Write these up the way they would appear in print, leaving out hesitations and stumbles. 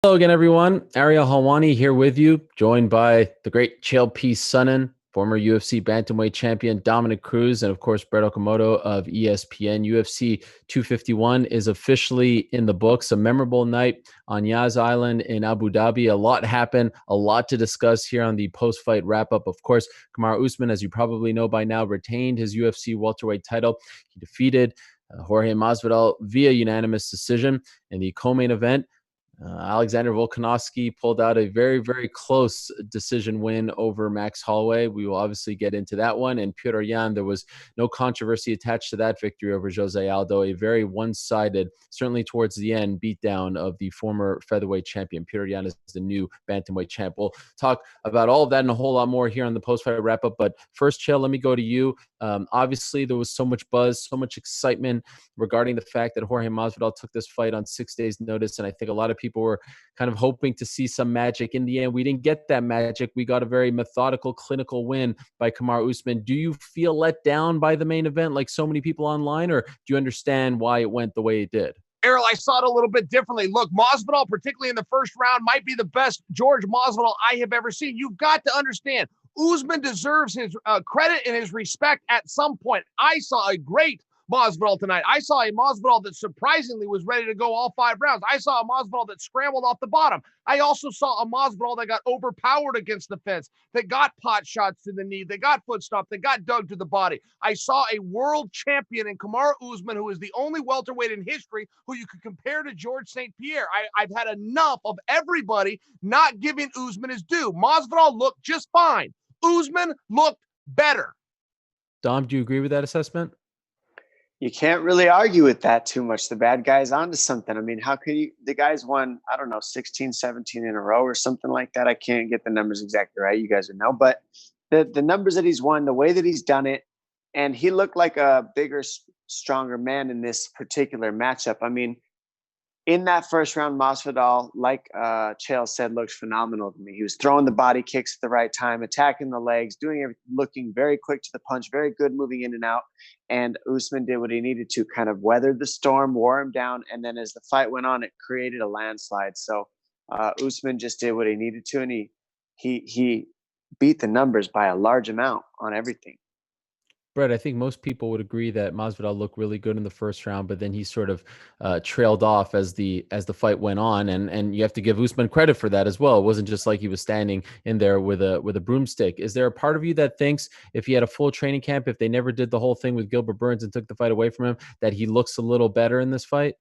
Hello again, everyone. Ariel Helwani here with you, joined by the great Chael Sonnen, former UFC bantamweight champion Dominick Cruz, and of course, Brett Okamoto of ESPN. UFC 251 is officially in the books. A memorable night on Yas Island in Abu Dhabi. A lot happened, a lot to discuss here on the post-fight wrap-up. Of course, Kamaru Usman, as you probably know by now, retained his UFC welterweight title. He defeated Jorge Masvidal via unanimous decision in the co-main event. Alexander Volkanovski pulled out a very, very close decision win over Max Holloway. We will obviously get into that one. And Petr Yan, there was no controversy attached to that victory over Jose Aldo. A very one-sided, certainly towards the end, beatdown of the former featherweight champion. Petr Yan is the new bantamweight champ. We'll talk about all of that and a whole lot more here on the post-fight wrap-up. But first, Chael, let me go to you. Obviously, there was so much buzz, so much excitement regarding the fact that Jorge Masvidal took this fight on 6 days' notice. And I think a lot of people were kind of hoping to see some magic. In the end, we didn't get that magic. We got a very methodical, clinical win by Kamaru Usman. Do you feel let down by the main event like so many people online, or do you understand why it went the way it did? Ariel, I saw it a little bit differently. Look, Masvidal, particularly in the first round, might be the best George Masvidal I have ever seen. You've got to understand, Usman deserves his credit and his respect at some point. I saw a great Masvidal tonight. I saw a Masvidal that surprisingly was ready to go all 5 rounds. I saw a Masvidal that scrambled off the bottom. I also saw a Masvidal that got overpowered against the fence, that got pot shots to the knee, that got foot stomped, that got dug to the body. I saw a world champion in Kamaru Usman, who is the only welterweight in history who you could compare to George St. Pierre. I've had enough of everybody not giving Usman his due. Masvidal looked just fine. Usman looked better. Dom, do you agree with that assessment? You can't really argue with that too much. The bad guy's onto something. I mean, how could you? The guy's won, I don't know, 16, 17 in a row or something like that. I can't get the numbers exactly right. You guys would know. But the numbers that he's won, the way that he's done it, and he looked like a bigger, stronger man in this particular matchup. I mean, in that first round, Masvidal, like Chael said, looks phenomenal to me. He was throwing the body kicks at the right time, attacking the legs, doing everything, looking very quick to the punch, very good moving in and out. And Usman did what he needed to, kind of weather the storm, wore him down, and then as the fight went on, it created a landslide. So Usman just did what he needed to, and he beat the numbers by a large amount on everything. Brett, I think most people would agree that Masvidal looked really good in the first round, but then he sort of trailed off as the fight went on, and you have to give Usman credit for that as well. It wasn't just like he was standing in there with a broomstick. Is there a part of you that thinks if he had a full training camp, if they never did the whole thing with Gilbert Burns and took the fight away from him, that he looks a little better in this fight?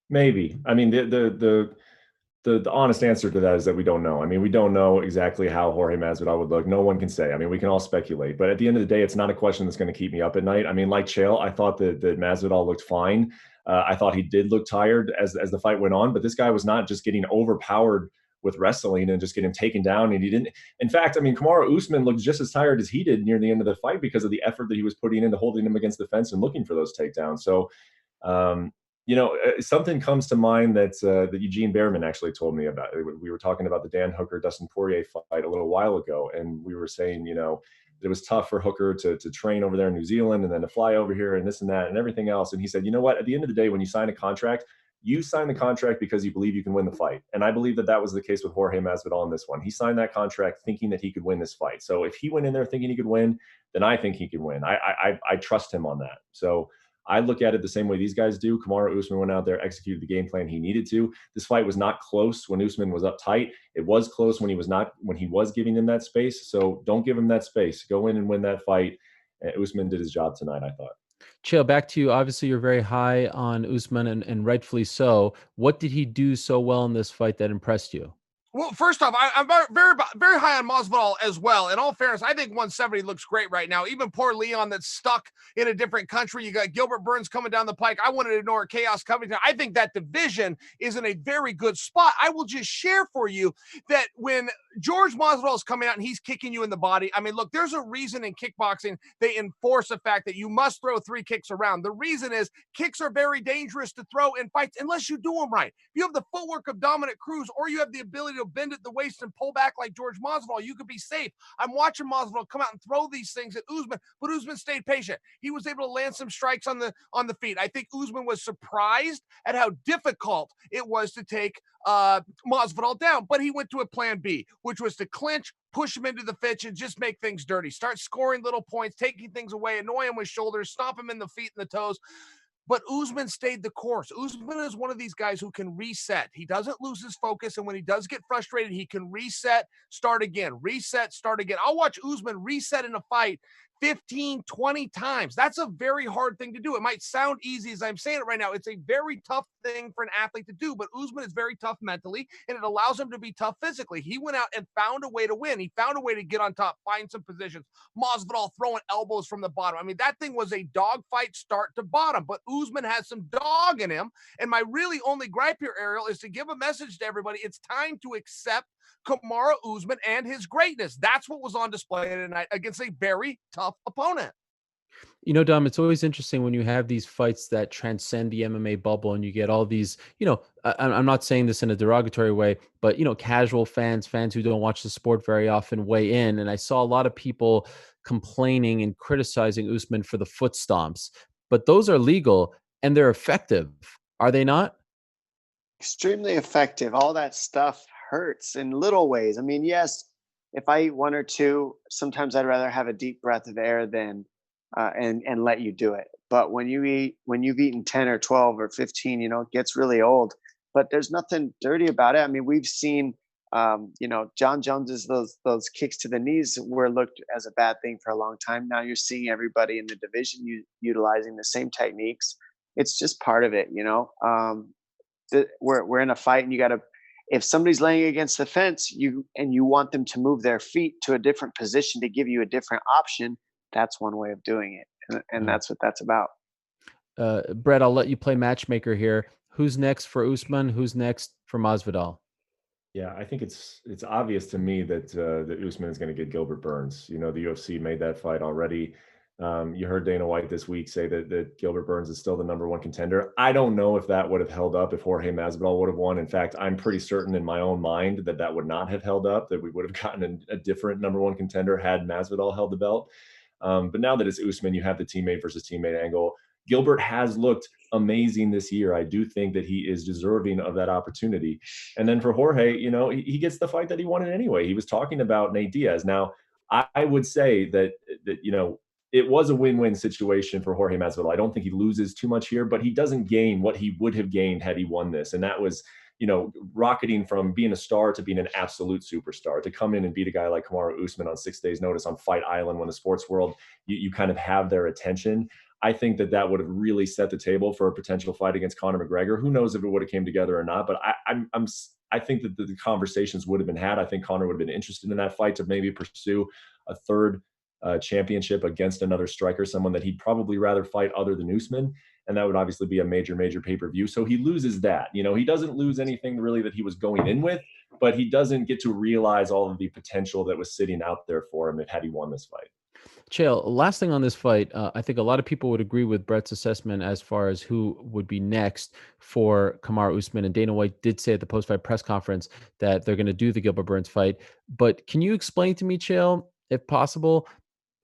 Maybe. I mean, the honest answer to that is that we don't know. I mean, we don't know exactly how Jorge Masvidal would look. No one can say. I mean, we can all speculate. But at the end of the day, it's not a question that's going to keep me up at night. I mean, like Chael, I thought that Masvidal looked fine. I thought he did look tired as the fight went on. But this guy was not just getting overpowered with wrestling and just getting him taken down. And he didn't. In fact, I mean, Kamaru Usman looked just as tired as he did near the end of the fight because of the effort that he was putting into holding him against the fence and looking for those takedowns. So, you know, something comes to mind that Eugene Behrman actually told me about. We were talking about the Dan Hooker, Dustin Poirier fight a little while ago, and we were saying, you know, it was tough for Hooker to train over there in New Zealand and then to fly over here and this and that and everything else. And he said, you know what, at the end of the day, when you sign a contract, you sign the contract because you believe you can win the fight. And I believe that was the case with Jorge Masvidal in this one. He signed that contract thinking that he could win this fight. So if he went in there thinking he could win, then I think he could win. I trust him on that. So I look at it the same way these guys do. Kamaru Usman went out there, executed the game plan he needed to. This fight was not close when Usman was up tight. It was close when he was giving him that space. So don't give him that space. Go in and win that fight. Usman did his job tonight, I thought. Chael, back to you. Obviously, you're very high on Usman, and rightfully so. What did he do so well in this fight that impressed you? Well, first off, I'm very, very high on Masvidal as well. In all fairness, I think 170 looks great right now. Even poor Leon that's stuck in a different country. You got Gilbert Burns coming down the pike. I wanted to ignore Chaos Covington. I think that division is in a very good spot. I will just share for you that when George Masvidal is coming out and he's kicking you in the body, I mean, look, there's a reason in kickboxing they enforce the fact that you must throw 3 kicks around. The reason is kicks are very dangerous to throw in fights unless you do them right. If you have the footwork of Dominick Cruz or you have the ability to bend at the waist and pull back like George Masvidal, you could be safe. I'm watching Masvidal come out and throw these things at Usman, but Usman stayed patient. He was able to land some strikes on the feet. I think Usman was surprised at how difficult it was to take Masvidal down, but he went to a plan B, which was to clinch, push him into the fence, and just make things dirty. Start scoring little points, taking things away, annoy him with shoulders, stomp him in the feet and the toes. But Usman stayed the course. Usman is one of these guys who can reset. He doesn't lose his focus, and when he does get frustrated, he can reset, start again, reset, start again. I'll watch Usman reset in a fight 15, 20 times. That's a very hard thing to do. It might sound easy as I'm saying it right now. It's a very tough thing for an athlete to do, but Usman is very tough mentally, and it allows him to be tough physically. He went out and found a way to win. He found a way to get on top, find some positions. Masvidal throwing elbows from the bottom. I mean, that thing was a dogfight start to bottom, but Usman has some dog in him. And my really only gripe here, Ariel, is to give a message to everybody. It's time to accept Kamaru Usman and his greatness. That's what was on display tonight against a very tough opponent. You know, Dom, it's always interesting when you have these fights that transcend the MMA bubble and you get all these, I'm not saying this in a derogatory way, but, casual fans who don't watch the sport very often weigh in. And I saw a lot of people complaining and criticizing Usman for the foot stomps, but those are legal and they're effective. Are they not? Extremely effective. All that stuff hurts in little ways. I mean, yes, if I eat one or two, sometimes I'd rather have a deep breath of air than and let you do it. But when you've eaten 10 or 12 or 15, it gets really old. But there's nothing dirty about it. I mean, we've seen John Jones's those kicks to the knees were looked as a bad thing for a long time. Now you're seeing everybody in the division utilizing the same techniques. It's just part of it, we're in a fight, and you got to, if somebody's laying against the fence, you want them to move their feet to a different position to give you a different option. That's one way of doing it, and that's what that's about. Brett, I'll let you play matchmaker here. Who's next for Usman? Who's next for Masvidal? Yeah, I think it's obvious to me that Usman is going to get Gilbert Burns. The UFC made that fight already. You heard Dana White this week say that Gilbert Burns is still the number one contender. I don't know if that would have held up if Jorge Masvidal would have won. In fact, I'm pretty certain in my own mind that would not have held up, that we would have gotten a different number one contender had Masvidal held the belt. But now that it's Usman, you have the teammate versus teammate angle. Gilbert has looked amazing this year. I do think that he is deserving of that opportunity. And then for Jorge, he gets the fight that he wanted anyway. He was talking about Nate Diaz. Now, I would say that it was a win-win situation for Jorge Masvidal. I don't think he loses too much here, but he doesn't gain what he would have gained had he won this. And that was, rocketing from being a star to being an absolute superstar, to come in and beat a guy like Kamaru Usman on 6 days notice on Fight Island, when the sports world, you kind of have their attention. I think that would have really set the table for a potential fight against Conor McGregor. Who knows if it would have came together or not, but I think that the conversations would have been had. I think Conor would have been interested in that fight to maybe pursue a third championship against another striker, someone that he'd probably rather fight other than Usman. And that would obviously be a major pay-per-view. So he loses that. He doesn't lose anything really that he was going in with, but he doesn't get to realize all of the potential that was sitting out there for him had he won this fight. Chael, last thing on this fight, I think a lot of people would agree with Brett's assessment as far as who would be next for Kamaru Usman. And Dana White did say at the post-fight press conference that they're going to do the Gilbert Burns fight. But can you explain to me, Chael, if possible,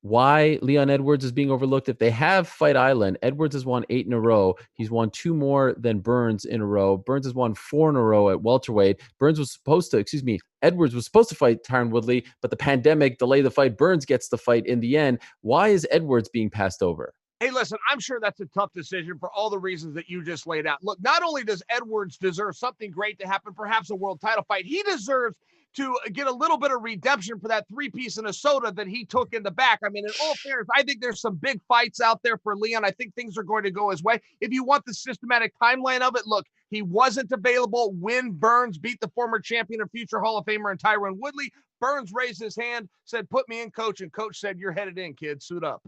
why Leon Edwards is being overlooked? If they have Fight Island, Edwards has won 8 in a row. He's won 2 more than Burns in a row. Burns has won 4 in a row at welterweight. Edwards was supposed to fight Tyron Woodley, but the pandemic delayed the fight. Burns gets the fight in the end. Why is Edwards being passed over? Hey, listen, I'm sure that's a tough decision for all the reasons that you just laid out. Look, not only does Edwards deserve something great to happen, perhaps a world title fight, he deserves to get a little bit of redemption for that 3-piece in a soda that he took in the back. I mean, in all fairness, I think there's some big fights out there for Leon. I think things are going to go his way. If you want the systematic timeline of it, look, he wasn't available when Burns beat the former champion and future Hall of Famer and Tyron Woodley. Burns raised his hand, said, "Put me in, coach," and coach said, "You're headed in, kid. Suit up."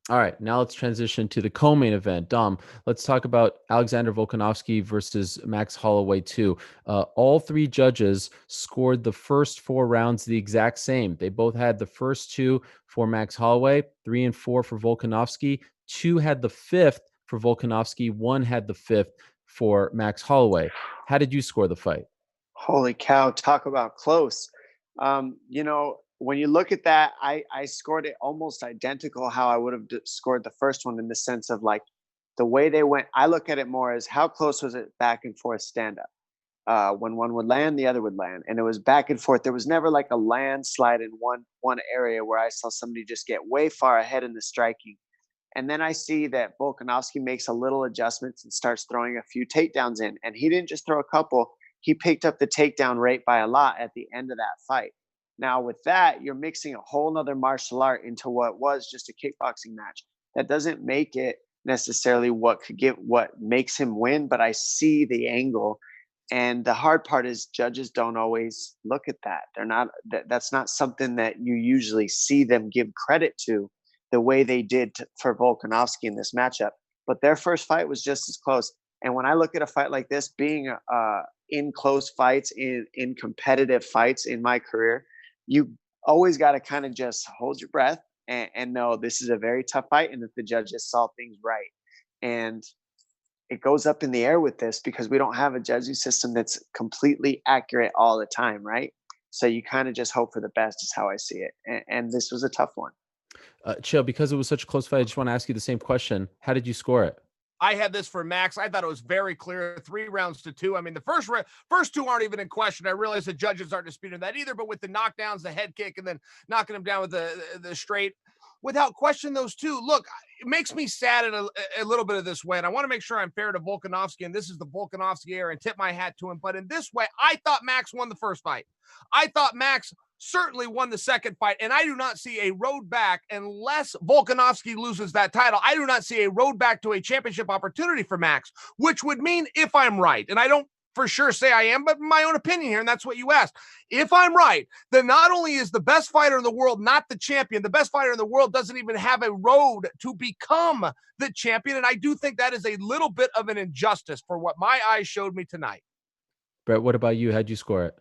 All right, now let's transition to the co-main event. Dom, let's talk about Alexander Volkanovski versus Max Holloway 2. All 3 judges scored the first 4 rounds the exact same. They both had the first 2 for Max Holloway, 3 and 4 for Volkanovski. 2 had the 5th for Volkanovski. 1 had the 5th for Max Holloway. How did you score the fight? Holy cow, talk about close. You know, when you look at that, I scored it almost identical how I would have scored the first one, in the sense of like the way they went. I look at it more as how close was it back and forth stand up. When one would land, the other would land, and it was back and forth. There was never like a landslide in one area where I saw somebody just get way far ahead in the striking. And then I see that Volkanovski makes a little adjustments and starts throwing a few takedowns in. And he didn't just throw a couple, he picked up the takedown rate by a lot at the end of that fight. Now, with that, you're mixing a whole nother martial art into what was just a kickboxing match. That doesn't make it necessarily what makes him win, but I see the angle. And the hard part is judges don't always look at that. That's not something that you usually see them give credit to the way they did for Volkanovski in this matchup. But their first fight was just as close. And when I look at a fight like this, being in close fights, in competitive fights in my career, you always got to kind of just hold your breath and know this is a very tough fight, and that the judges saw things right. And it goes up in the air with this because we don't have a judging system that's completely accurate all the time, right? So you kind of just hope for the best is how I see it. And this was a tough one. Chael, because it was such a close fight, I just want to ask you the same question. How did you score it? I had this for Max. I thought it was very clear, 3-2. I mean, the first two aren't even in question. I realize the judges aren't disputing that either, but with the knockdowns, the head kick, and then knocking him down with the straight, without question, those two. Look, it makes me sad in a little bit of this way, and I want to make sure I'm fair to Volkanovski, and this is the Volkanovski era, and tip my hat to him. But in this way, I thought Max won the first fight. I thought Max certainly won the second fight, and I do not see a road back unless Volkanovski loses that title. I do not see a road back to a championship opportunity for Max, which would mean, if I'm right, and I don't for sure say I am, but my own opinion here, and that's what you asked. If I'm right, then not only is the best fighter in the world not the champion, the best fighter in the world doesn't even have a road to become the champion, and I do think that is a little bit of an injustice for what my eyes showed me tonight. Brett, what about you? How'd you score it?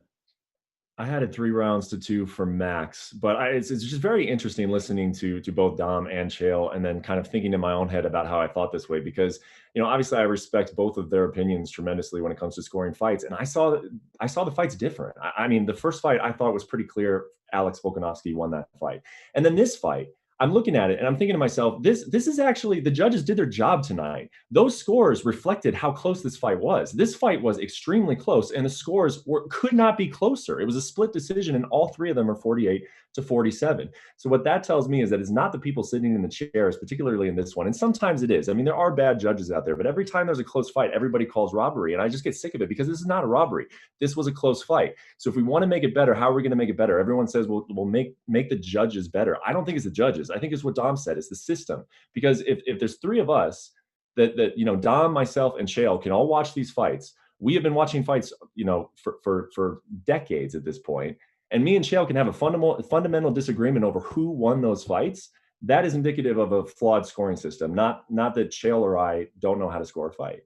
I had it 3-2 for Max, but it's just very interesting listening to both Dom and Chael, and then kind of thinking in my own head about how I thought this way, because, you know, obviously I respect both of their opinions tremendously when it comes to scoring fights. And I saw the fights different. I mean, the first fight I thought was pretty clear. Alex Volkanovski won that fight. And then this fight, I'm looking at it and I'm thinking to myself, this is actually, the judges did their job tonight. Those scores reflected how close this fight was. This fight was extremely close, and the scores could not be closer. It was a split decision, and all three of them are 48-47. So what that tells me is that it's not the people sitting in the chairs, particularly in this one. And sometimes it is. I mean, there are bad judges out there, but every time there's a close fight, everybody calls robbery. And I just get sick of it, because this is not a robbery. This was a close fight. So if we want to make it better, how are we going to make it better? Everyone says, we'll make the judges better. I don't think it's the judges. I think it's what Dom said. It's the system. Because if there's three of us that you know, Dom, myself, and Chael can all watch these fights. We have been watching fights, you know, for decades at this point. And me and Chael can have a fundamental disagreement over who won those fights. That is indicative of a flawed scoring system. Not that Chael or I don't know how to score a fight.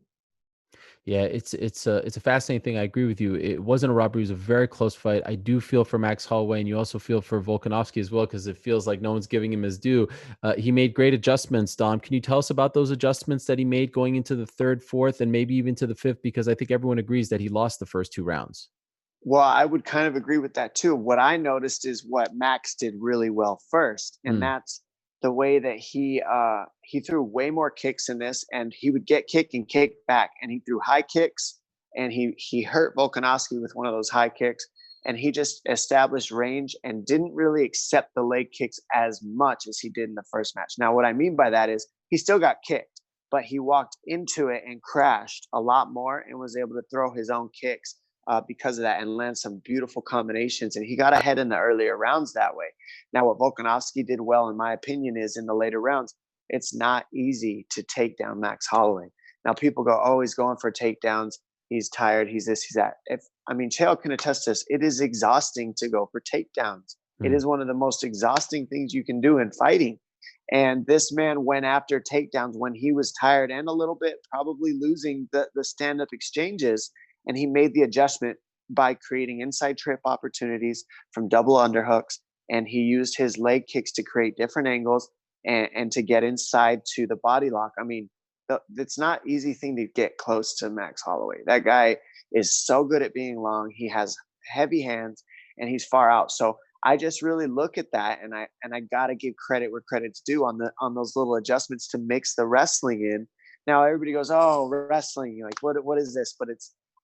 Yeah, it's a fascinating thing. I agree with you. It wasn't a robbery. It was a very close fight. I do feel for Max Holloway, and you also feel for Volkanovski as well, because it feels like no one's giving him his due. He made great adjustments, Dom. Can you tell us about those adjustments that he made going into the third, fourth, and maybe even to the fifth? Because I think everyone agrees that he lost the first two rounds. Well, I would kind of agree with that too. What I noticed is what Max did really well first, and that's the way that he threw way more kicks in this, and he would get kick and kick back, and he threw high kicks, and he hurt Volkanovski with one of those high kicks, and he just established range and didn't really accept the leg kicks as much as he did in the first match. Now, what I mean by that is he still got kicked, but he walked into it and crashed a lot more and was able to throw his own kicks because of that, and land some beautiful combinations. And he got ahead in the earlier rounds that way. Now, what Volkanovski did well, in my opinion, is in the later rounds, it's not easy to take down Max Holloway. Now, people go, oh, he's going for takedowns. He's tired. He's this, he's that. Chael can attest to this. It is exhausting to go for takedowns. It is one of the most exhausting things you can do in fighting. And this man went after takedowns when he was tired and a little bit probably losing the stand-up exchanges. And he made the adjustment by creating inside trip opportunities from double underhooks. And he used his leg kicks to create different angles and to get inside to the body lock. I mean, it's not easy thing to get close to Max Holloway. That guy, is so good at being long. He has heavy hands and he's far out. So I just really look at that, and I gotta give credit where credit's due on those little adjustments to mix the wrestling in. Now everybody goes, "Oh, wrestling! Like what is this?" But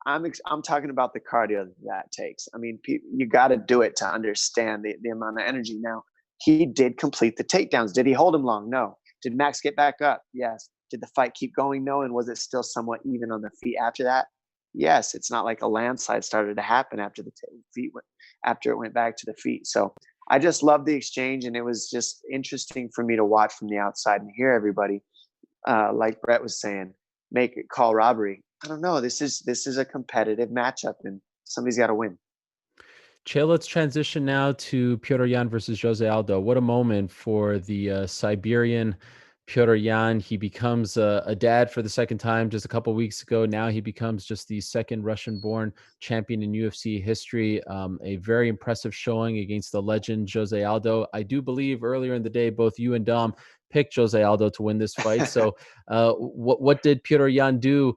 I'm talking about the cardio that takes. I mean, you got to do it to understand the amount of energy. Now he did complete the takedowns. Did he hold him long? No. Did Max get back up? Yes. Did the fight keep going? No. And was it still somewhat even on the feet after that? Yes. It's not like a landslide started to happen after after it went back to the feet. So I just love the exchange, and it was just interesting for me to watch from the outside and hear everybody, like Brett was saying, make it call robbery. I don't know. This is a competitive matchup, and somebody's got to win. Chael, let's transition now to Petr Yan versus Jose Aldo. What a moment for the Siberian Petr Yan. He becomes a dad for the second time just a couple of weeks ago. Now he becomes just the second Russian-born champion in UFC history. A very impressive showing against the legend Jose Aldo. I do believe earlier in the day, both you and Dom picked Jose Aldo to win this fight. So what did Petr Yan do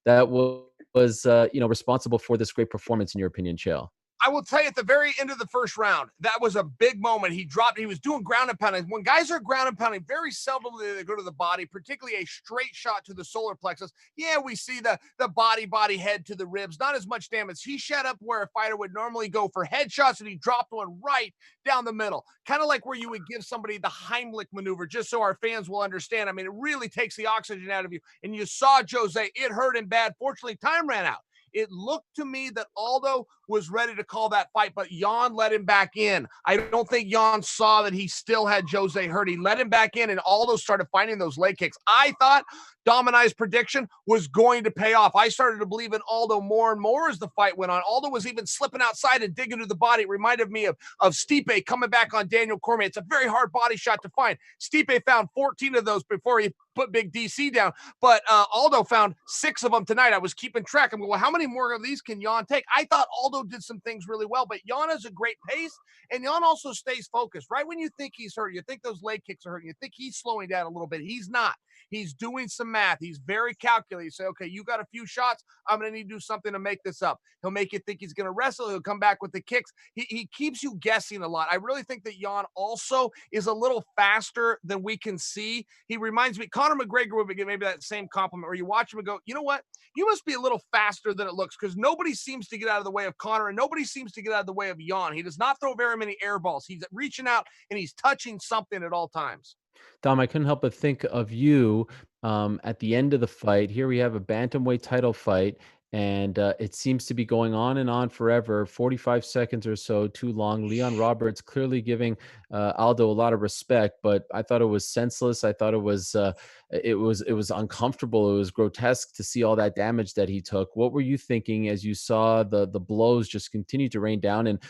that was responsible for this great performance in your opinion, Chael? I will tell you, at the very end of the first round, that was a big moment. He was doing ground and pounding. When guys are ground and pounding, very seldom do they go to the body, particularly a straight shot to the solar plexus. Yeah, we see the body head to the ribs, not as much damage. He shot up where a fighter would normally go for headshots, and he dropped one right down the middle. Kind of like where you would give somebody the Heimlich maneuver, just so our fans will understand. I mean, it really takes the oxygen out of you. And you saw Jose, it hurt him bad. Fortunately, time ran out. It looked to me that Aldo was ready to call that fight, but Yan let him back in. I don't think Yan saw that he still had Jose hurt. He let him back in, and Aldo started finding those leg kicks. I thought Dominic's prediction was going to pay off. I started to believe in Aldo more and more as the fight went on. Aldo was even slipping outside and digging to the body. It reminded me of Stipe coming back on Daniel Cormier. It's a very hard body shot to find. Stipe found 14 of those before he put Big DC down, but Aldo found 6 of them tonight. I was keeping track. I'm going, well, how many more of these can Yan take? I thought Aldo did some things really well, but Yan has a great pace, and Yan also stays focused. Right when you think he's hurt, you think those leg kicks are hurting, you think he's slowing down a little bit. He's not. He's doing some math. He's very calculated. You say, okay, you got a few shots. I'm going to need to do something to make this up. He'll make you think he's going to wrestle. He'll come back with the kicks. He keeps you guessing a lot. I really think that Yan also is a little faster than we can see. He reminds me, Conor McGregor would get maybe that same compliment where you watch him and go, you know what? You must be a little faster than it looks, because nobody seems to get out of the way of Conor, and nobody seems to get out of the way of Yan. He does not throw very many air balls. He's reaching out, and he's touching something at all times. Dom, I couldn't help but think of you at the end of the fight. Here we have a bantamweight title fight, and it seems to be going on and on forever, 45 seconds or so too long. Leon Roberts clearly giving Aldo a lot of respect, but I thought it was senseless. I thought it was uncomfortable. It was grotesque to see all that damage that he took. What were you thinking as you saw the blows just continue to rain down and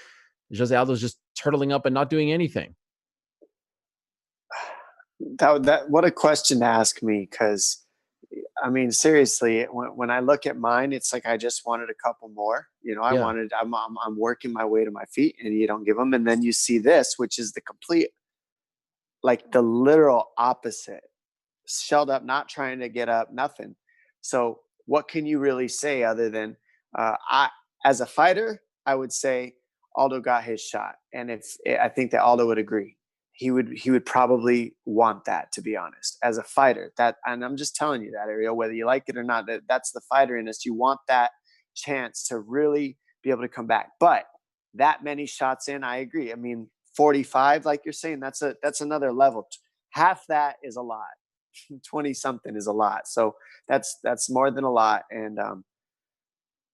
Jose Aldo's just turtling up and not doing anything? That what a question to ask me, because I mean, seriously, when I look at mine, it's like I just wanted a couple more. I'm working my way to my feet, and you don't give them. And then you see this, which is the complete, like the literal opposite. Shelled up, not trying to get up, nothing. So what can you really say other than as a fighter, I would say Aldo got his shot. And I think that Aldo would agree. He would probably want that, to be honest, as a fighter. And I'm just telling you that, Ariel, whether you like it or not, that's the fighter in us. You want that chance to really be able to come back. But that many shots in, I agree. I mean, 45, like you're saying, that's another level. Half that is a lot. 20 something is a lot. So that's more than a lot. And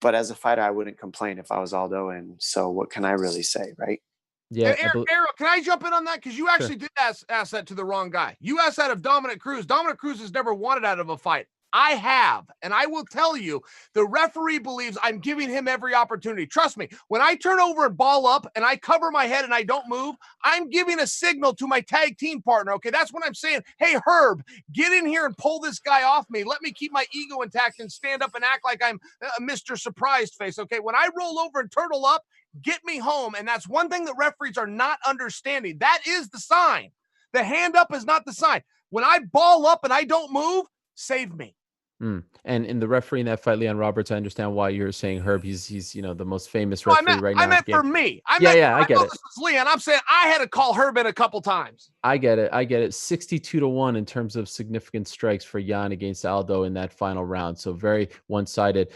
but as a fighter, I wouldn't complain if I was Aldo. And so what can I really say, right? Yeah. Ariel, can I jump in on that? Because you actually did ask that to the wrong guy. You asked that of Dominick Cruz. Dominick Cruz has never wanted out of a fight. I have. And I will tell you, the referee believes I'm giving him every opportunity. Trust me, when I turn over and ball up and I cover my head and I don't move, I'm giving a signal to my tag team partner. Okay, that's when I'm saying, hey, Herb, get in here and pull this guy off me. Let me keep my ego intact and stand up and act like I'm Mr. Surprised Face. Okay, when I roll over and turtle up, get me home. And that's one thing that referees are not understanding. That is the sign. The hand up is not the sign. When I ball up and I don't move, save me. And in the referee in that fight, Leon Roberts, I understand why you're saying Herb. He's the most famous No, referee right now. I meant for me. I I get know it. this was Leon. I'm saying I had to call Herb in a couple times. I get it. 62-1 in terms of significant strikes for Yan against Aldo in that final round. So very one-sided.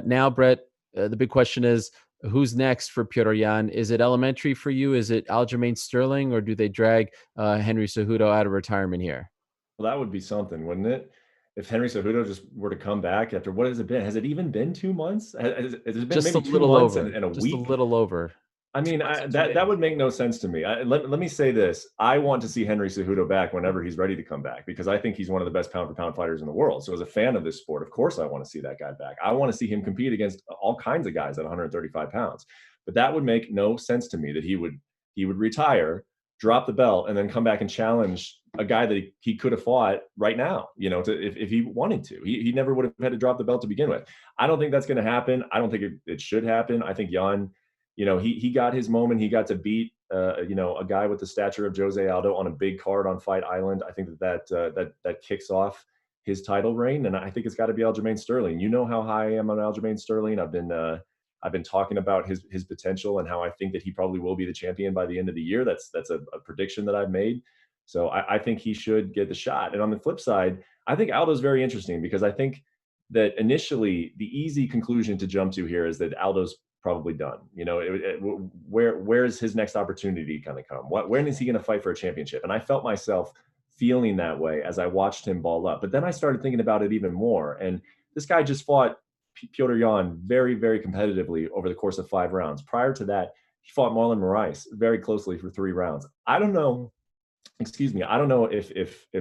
Now, Brett, the big question is, who's next for Petr Yan? Is it elementary for you? Is it Aljamain Sterling, or do they drag Henry Cejudo out of retirement here? Well, that would be something, wouldn't it? If Henry Cejudo just were to come back after, what has it been? Has it even been 2 months? Has it been Just maybe a 2 little months over. and a Just week? a little over. I mean, that would make no sense to me. Let me say this. I want to see Henry Cejudo back whenever he's ready to come back, because I think he's one of the best pound-for-pound fighters in the world. So as a fan of this sport, of course I want to see that guy back. I want to see him compete against all kinds of guys at 135 pounds. But that would make no sense to me that he would retire, drop the belt, and then come back and challenge a guy that he could have fought right now, if he wanted to. He never would have had to drop the belt to begin with. I don't think that's going to happen. I don't think it should happen. I think Yan, he got his moment. He got to beat, a guy with the stature of Jose Aldo on a big card on Fight Island. I think that kicks off his title reign, and I think it's got to be Aljamain Sterling. You know how high I am on Aljamain Sterling. I've been talking about his potential and how I think that he probably will be the champion by the end of the year. That's a prediction that I've made. So I think he should get the shot. And on the flip side, I think Aldo's very interesting, because I think that initially the easy conclusion to jump to here is that Aldo's probably done. Where's his next opportunity going to come? When is he going to fight for a championship? And I felt myself feeling that way as I watched him ball up. But then I started thinking about it even more. And this guy just fought Petr Yan very, very competitively over the course of 5 rounds. Prior to that, he fought Marlon Moraes very closely for 3 rounds. I don't know if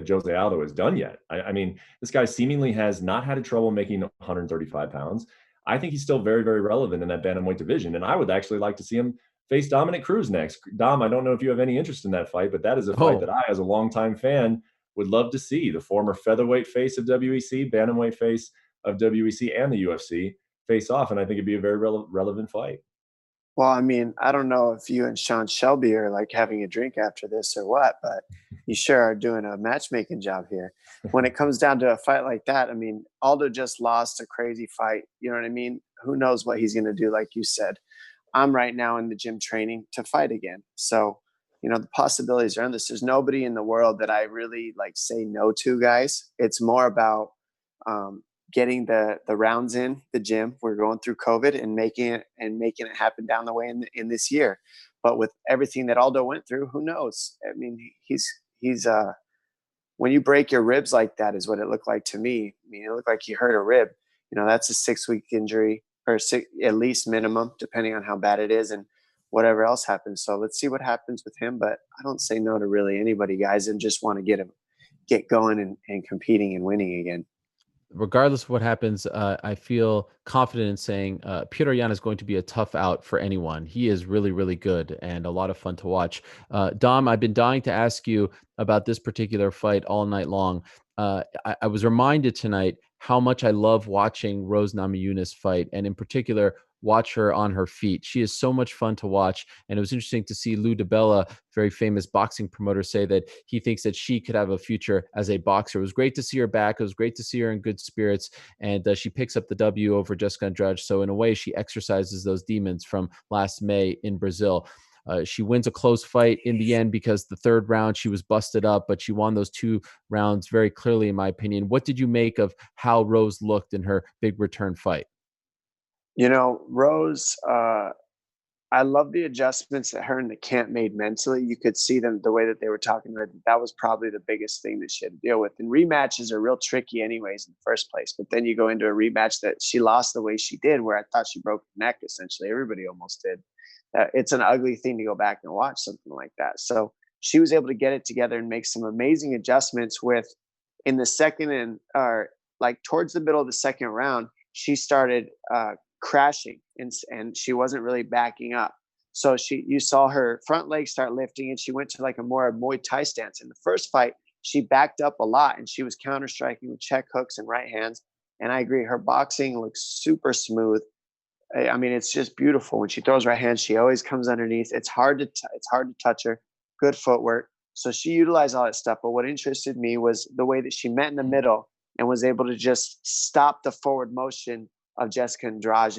Jose Aldo is done yet. I mean, this guy seemingly has not had trouble making 135 pounds. I think he's still very, very relevant in that bantamweight division. And I would actually like to see him face Dominick Cruz next. Dom, I don't know if you have any interest in that fight, but that is a fight that I, as a longtime fan, would love to see. The former featherweight face of WEC, bantamweight face of WEC, and the UFC face off. And I think it'd be a very relevant fight. Well, I mean, I don't know if you and Sean Shelby are like having a drink after this or what, but you sure are doing a matchmaking job here. When it comes down to a fight like that, I mean, Aldo just lost a crazy fight. You know what I mean? Who knows what he's going to do, like you said. I'm right now in the gym training to fight again. So, the possibilities are endless. There's nobody in the world that I really say no to, guys. It's more about getting the rounds in the gym. We're going through COVID and making it happen down the way in this year. But with everything that Aldo went through, who knows? I mean, he's when you break your ribs like that is what it looked like to me. I mean, it looked like he hurt a rib. That's a 6-week injury, or at least minimum, depending on how bad it is and whatever else happens. So let's see what happens with him. But I don't say no to really anybody, guys, and just want to get going and competing and winning again. Regardless of what happens, I feel confident in saying Petr Yan is going to be a tough out for anyone. He is really, really good and a lot of fun to watch. Dom, I've been dying to ask you about this particular fight all night long. I was reminded tonight how much I love watching Rose Namajunas fight, and in particular, watch her on her feet. She is so much fun to watch. And it was interesting to see Lou DiBella, very famous boxing promoter, say that he thinks that she could have a future as a boxer. It was great to see her back. It was great to see her in good spirits. And she picks up the W over Jessica Andrade. So in a way, she exercises those demons from last May in Brazil. She wins a close fight in the end because the 3rd round she was busted up, but she won those 2 rounds very clearly, in my opinion. What did you make of how Rose looked in her big return fight? Rose, I love the adjustments that her and the camp made mentally. You could see them, the way that they were talking to her. That was probably the biggest thing that she had to deal with. And rematches are real tricky anyways in the first place. But then you go into a rematch that she lost the way she did, where I thought she broke her neck, essentially. Everybody almost did. It's an ugly thing to go back and watch something like that. So she was able to get it together and make some amazing adjustments in the second towards the middle of the 2nd round, she started crashing and she wasn't really backing up. So you saw her front leg start lifting, and she went to a more Muay Thai stance. In the first fight, she backed up a lot and she was counter striking with check hooks and right hands. And I agree, her boxing looks super smooth. I mean, it's just beautiful. When she throws right hands, she always comes underneath. It's hard to touch her. Good footwork. So she utilized all that stuff. But what interested me was the way that she met in the middle and was able to just stop the forward motion of Jessica Andrade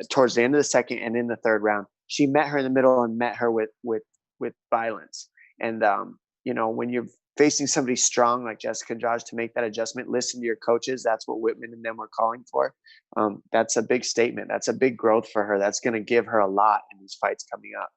towards the end of the second and in the third round. She met her in the middle and met her with violence. And when you're facing somebody strong like Jessica Andrade, to make that adjustment, listen to your coaches. That's what Whitman and them were calling for. That's a big statement. That's a big growth for her. That's going to give her a lot in these fights coming up.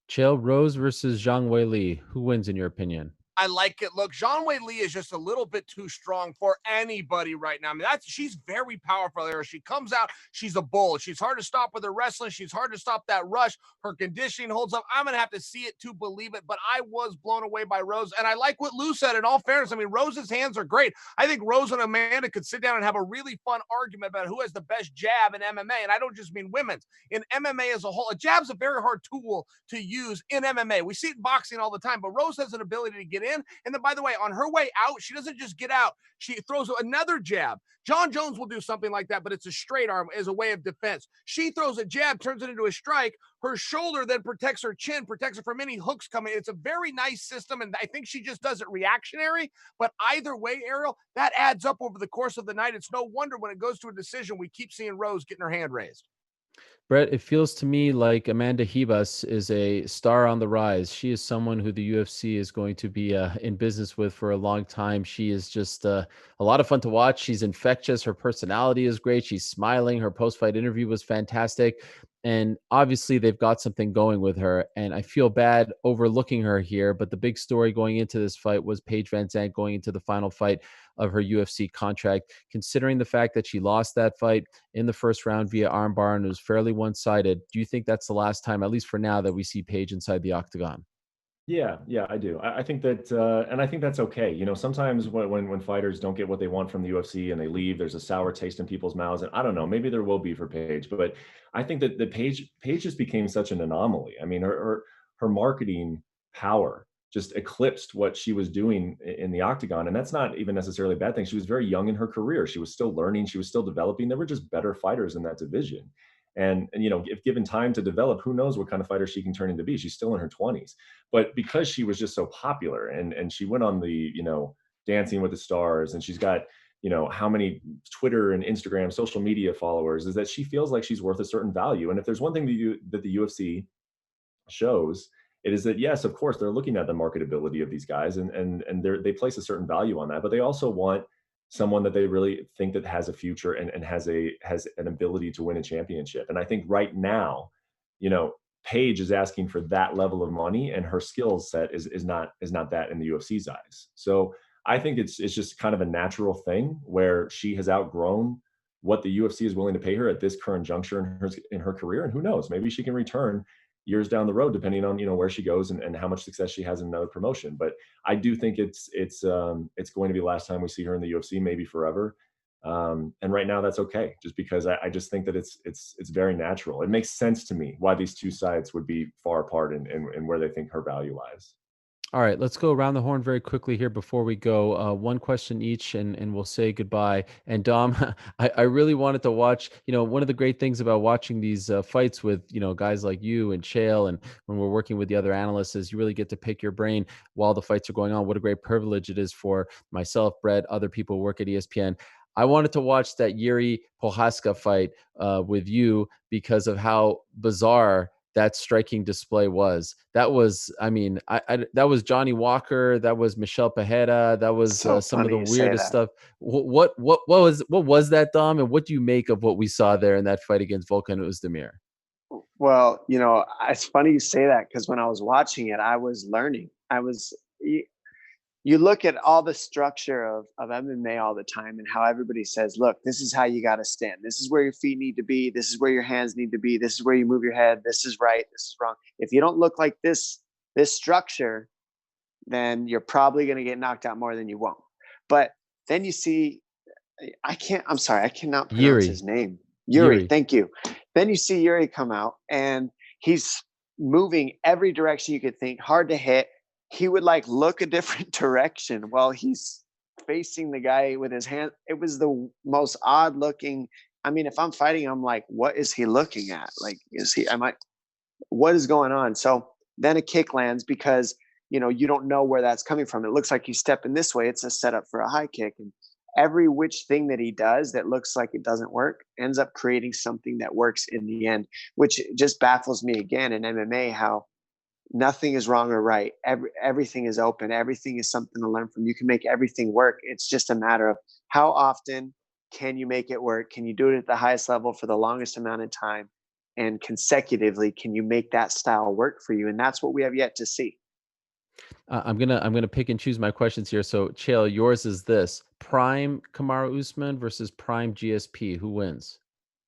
Chael, Rose versus Zhang Weili. Who wins in your opinion? I like it. Look, Zhang Weili is just a little bit too strong for anybody right now. I mean, she's very powerful there. She comes out, she's a bull. She's hard to stop with her wrestling. She's hard to stop that rush. Her conditioning holds up. I'm going to have to see it to believe it, but I was blown away by Rose. And I like what Lou said, in all fairness. I mean, Rose's hands are great. I think Rose and Amanda could sit down and have a really fun argument about who has the best jab in MMA. And I don't just mean women's. In MMA as a whole, a jab's a very hard tool to use in MMA. We see it in boxing all the time, but Rose has an ability to get in. And then, by the way, on her way out, she doesn't just get out. She throws another jab. John Jones will do something like that, but it's a straight arm as a way of defense. She throws a jab, turns it into a strike. Her shoulder then protects her chin, protects her from any hooks coming. It's a very nice system, and I think she just does it reactionary. But either way, Ariel, that adds up over the course of the night. It's no wonder when it goes to a decision, we keep seeing Rose getting her hand raised. Brett, it feels to me like Amanda Ribas is a star on the rise. She is someone who the UFC is going to be in business with for a long time. She is just a lot of fun to watch. She's infectious. Her personality is great. She's smiling. Her post-fight interview was fantastic. And obviously they've got something going with her. And I feel bad overlooking her here. But the big story going into this fight was Paige Van Zandt going into the final fight of her UFC contract. Considering the fact that she lost that fight in the first round via armbar and it was fairly one-sided, do you think that's the last time, at least for now, that we see Paige inside the octagon? Yeah, I do. I think that, and I think that's okay. Sometimes when fighters don't get what they want from the UFC and they leave, there's a sour taste in people's mouths. And I don't know, maybe there will be for Paige, but I think that the Paige just became such an anomaly. I mean, her marketing power just eclipsed what she was doing in the octagon, and that's not even necessarily a bad thing. She was very young in her career. She was still learning. She was still developing. There were just better fighters in that division. And if given time to develop, who knows what kind of fighter she can turn into be. She's still in her 20s. But because she was just so popular and she went on the, Dancing with the Stars, and she's got, how many Twitter and Instagram social media followers, is that she feels like she's worth a certain value. And if there's one thing that the UFC shows, it is that, yes, of course, they're looking at the marketability of these guys and they place a certain value on that, but they also want someone that they really think that has a future and has an ability to win a championship. And I think right now, Paige is asking for that level of money, and her skill set is not that in the UFC's eyes. So I think it's just kind of a natural thing where she has outgrown what the UFC is willing to pay her at this current juncture in her career. And who knows, maybe she can return years down the road, depending on where she goes and how much success she has in another promotion. But I do think it's going to be the last time we see her in the UFC, maybe forever. And right now that's okay, just because I just think that it's very natural. It makes sense to me why these two sides would be far apart and where they think her value lies. All right, let's go around the horn very quickly here before we go. One question each, and we'll say goodbye. And Dom, I really wanted to watch, one of the great things about watching these fights with, guys like you and Chael, and when we're working with the other analysts, is you really get to pick your brain while the fights are going on. What a great privilege it is for myself, Brett, other people who work at ESPN. I wanted to watch that Yuri Prochazka fight with you because of how bizarre that striking display was. That was, that was Johnny Walker. That was Michelle Pajeda. That was So some of the funny you say weirdest that. stuff. What was that, Dom? And what do you make of what we saw there in that fight against Volkan Oezdemir? Well, it's funny you say that, because when I was watching it, I was learning. You look at all the structure of MMA all the time and how everybody says, look, this is how you got to stand. This is where your feet need to be. This is where your hands need to be. This is where you move your head. This is right. This is wrong. If you don't look like this structure, then you're probably going to get knocked out more than you won't. But then you see, I cannot pronounce his name. Yuri. Thank you. Then you see Yuri come out and he's moving every direction you could think, hard to hit. He would look a different direction while he's facing the guy with his hand. It was the most odd looking. I mean, if I'm fighting, I'm like, what is he looking at? What is going on? So then a kick lands because you don't know where that's coming from. It looks like he's stepping this way. It's a setup for a high kick. And every which thing that he does that looks like it doesn't work ends up creating something that works in the end, which just baffles me again in MMA, how nothing is wrong or right. Everything is open. Everything is something to learn from. You can make everything work. It's just a matter of how often can you make it work? Can you do it at the highest level for the longest amount of time? And consecutively, can you make that style work for you? And that's what we have yet to see. I'm gonna pick and choose my questions here. So, Chael, yours is this: prime Kamaru Usman versus prime GSP. Who wins?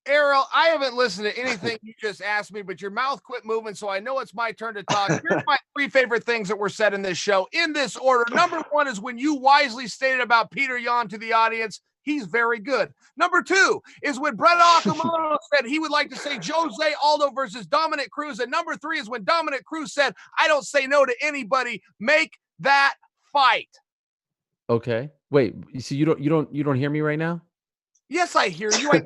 Ariel, I haven't listened to anything you just asked me, but your mouth quit moving, so I know it's my turn to talk. Here's my 3 favorite things that were said in this show, in this order. Number 1 is when you wisely stated about Petr Yan to the audience, he's very good. Number 2 is when Brett Okamoto said he would like to say Jose Aldo versus Dominick Cruz. And number 3 is when Dominick Cruz said, I don't say no to anybody. Make that fight. Okay. Wait, so you don't hear me right now? Yes, I hear you. I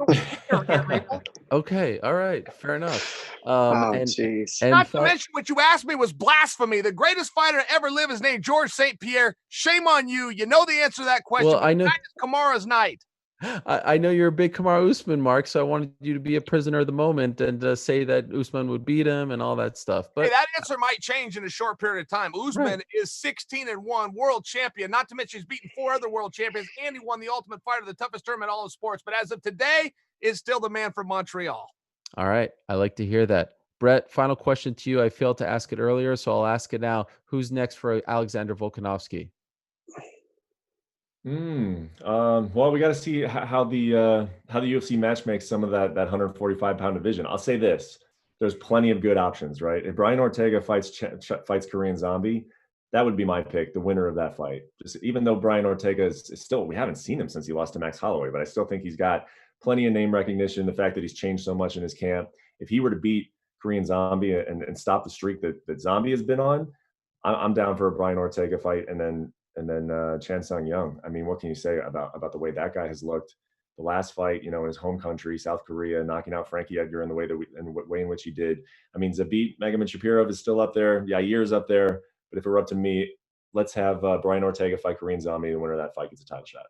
don't hear Ariel. Okay, all right, fair enough. Jeez. Not to mention what you asked me was blasphemy. The greatest fighter to ever live is named George St. Pierre. Shame on you. You know the answer to that question. Well, I know Kamara's night. I know you're a big Kamaru Usman, Mark, so I wanted you to be a prisoner of the moment and say that Usman would beat him and all that stuff. But hey, that answer might change in a short period of time. Usman is 16-1 world champion. Not to mention he's beaten 4 other world champions, and he won the Ultimate Fighter, the toughest tournament in all of sports. But as of today, is still the man from Montreal. All right, I like to hear that. Brett, final question to you. I failed to ask it earlier, so I'll ask it now. Who's next for Alexander Volkanovski? Well, we got to see how the UFC match makes some of that 145-pound division. I'll say this: there's plenty of good options, right? If Brian Ortega fights Korean Zombie, that would be my pick, the winner of that fight. Just even though Brian Ortega is still, we haven't seen him since he lost to Max Holloway, but I still think he's got plenty of name recognition. The fact that he's changed so much in his camp, if he were to beat Korean Zombie and stop the streak that Zombie has been on, I'm down for a Brian Ortega fight, and then Chan Sung Young. I mean, what can you say about the way that guy has looked? The last fight, in his home country, South Korea, knocking out Frankie Edgar in the way in which he did. I mean, Zabit Magomed is still up there. Yair's up there. But if it were up to me, let's have Brian Ortega fight Korean Zombie. The winner of that fight gets a title shot.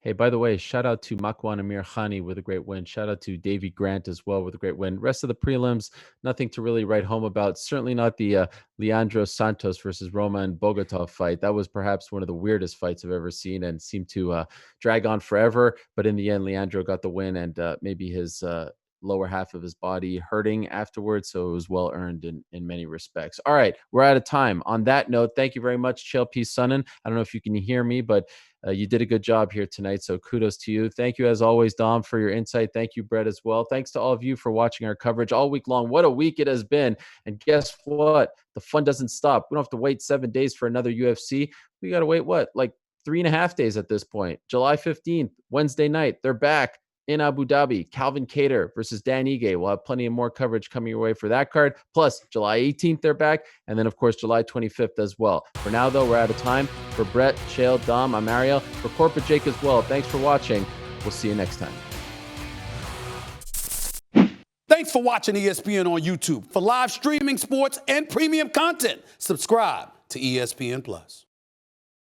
Hey, by the way, shout out to Makwan Amir Khani with a great win. Shout out to Davey Grant as well with a great win. Rest of the prelims, nothing to really write home about. Certainly not the Leandro Santos versus Roman Bogotá fight. That was perhaps one of the weirdest fights I've ever seen and seemed to drag on forever. But in the end, Leandro got the win, and maybe his lower half of his body hurting afterwards. So it was well earned in many respects. All right, we're out of time. On that note, thank you very much, Chael Sonnen. I don't know if you can hear me, but you did a good job here tonight. So kudos to you. Thank you, as always, Dom, for your insight. Thank you, Brett, as well. Thanks to all of you for watching our coverage all week long. What a week it has been. And guess what? The fun doesn't stop. We don't have to wait 7 days for another UFC. We got to wait, like 3.5 days at this point. July 15th, Wednesday night, they're back in Abu Dhabi. Calvin Kattar versus Dan Ige. We'll have plenty of more coverage coming your way for that card. Plus, July 18th, they're back. And then, of course, July 25th as well. For now, though, we're out of time. For Brett, Chael, Dom, I'm Ariel. For Corporate Jake as well, thanks for watching. We'll see you next time. Thanks for watching ESPN on YouTube. For live streaming, sports, and premium content, subscribe to ESPN+.